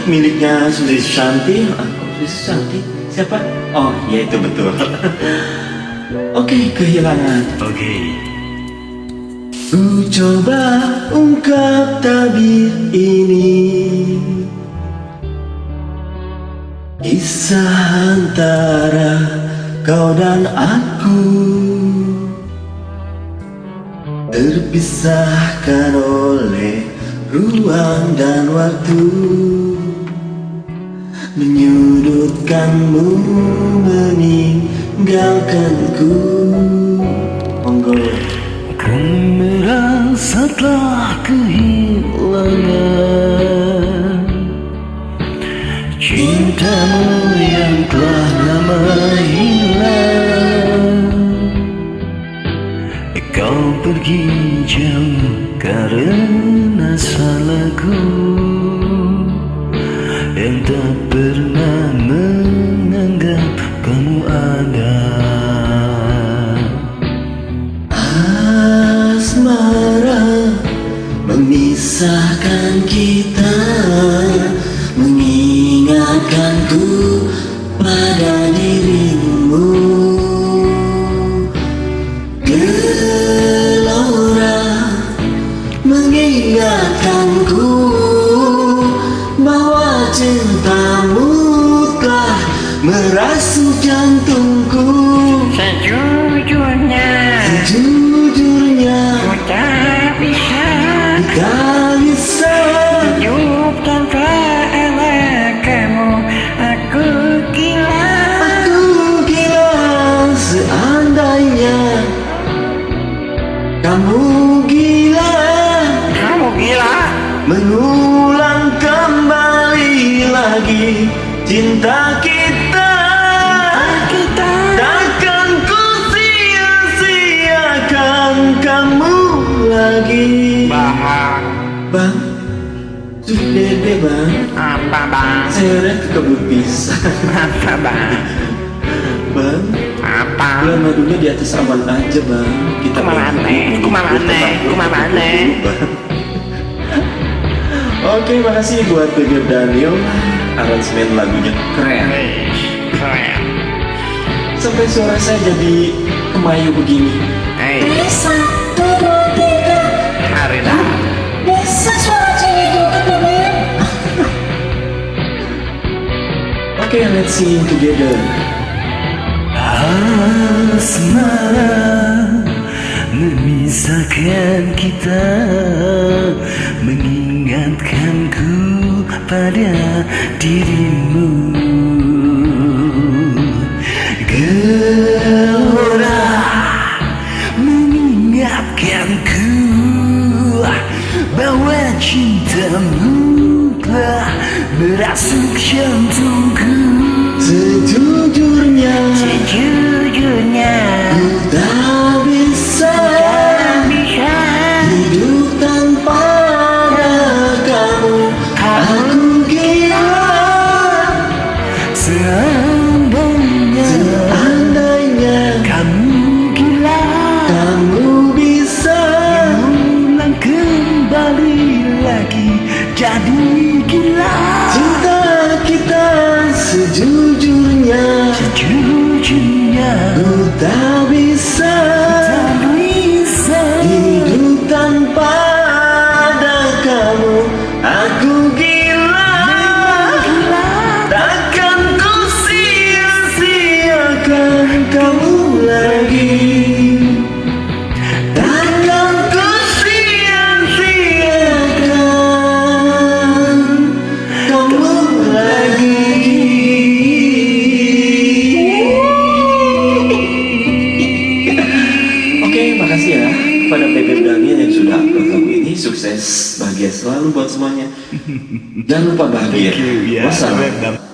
miliknya Susanti. Susanti? Siapa? Oh, ya itu betul. Oke, kehilangan. Oke. Ku coba ungkap tabir ini, kisah antara kau dan aku, terpisahkan oleh ruang dan waktu, menyudutkanmu, meninggalkanku. Monggo. Ku merasa telah kehilangan cintamu yang telah lama hilang. Kau pergi jauh karena salahku yang tak pernah menganggap kamu ada. Asmara memisahkan kita, mengingatkanku pada dirimu. Gelora mengingatkanku bahwa cintamu telah merasuk jantungku. Sejujurnya Sejujurnya ku tak bisa hidup tanpa elak kamu. Aku gila. Aku gila. Seandainya kamu gila, Kamu gila. mengulang kembali lagi cinta kita. Kita Takkan ku sia-siakan kamu lagi. Bang, sudah deh bang. apa bang? Saya udah ke kebun pisang. Apa bang? Bang, Apa? lama dulu di atas awan aja bang. Kita Kumana? Oke, makasih buat Bebep Daniel. Aransemen lagunya keren. Keren. Sampai suara saya jadi kemayu begini. Bisa turun tiga. Hari dah. Bisa suara cewek juga Bebep. Oke, let's sing together. Asmara memisahkan kita, mengingatkanku pada dirimu. Gelora mengingatkanku bahwa cintamu telah merasuk jantungku. Sejujurnya Sejujurnya ku tak bisa hidup tanpa kamu. Aku gila. Seandainya kamu gila, kamu bisa ulang kembali lagi jadi gila. cinta kita. Sejujurnya ku tak bisa hidup tanpa ada kamu. Aku gila. Takkan ku sia-siakan kamu lagi. Takkan ku sia-siakan kamu lagi. Oke, makasih ya kepada Bebep Daniel yang sudah upload lagu ini. Sukses, bahagia selalu buat semuanya. Jangan lupa bahagia. Thank you, ya. Wassalam.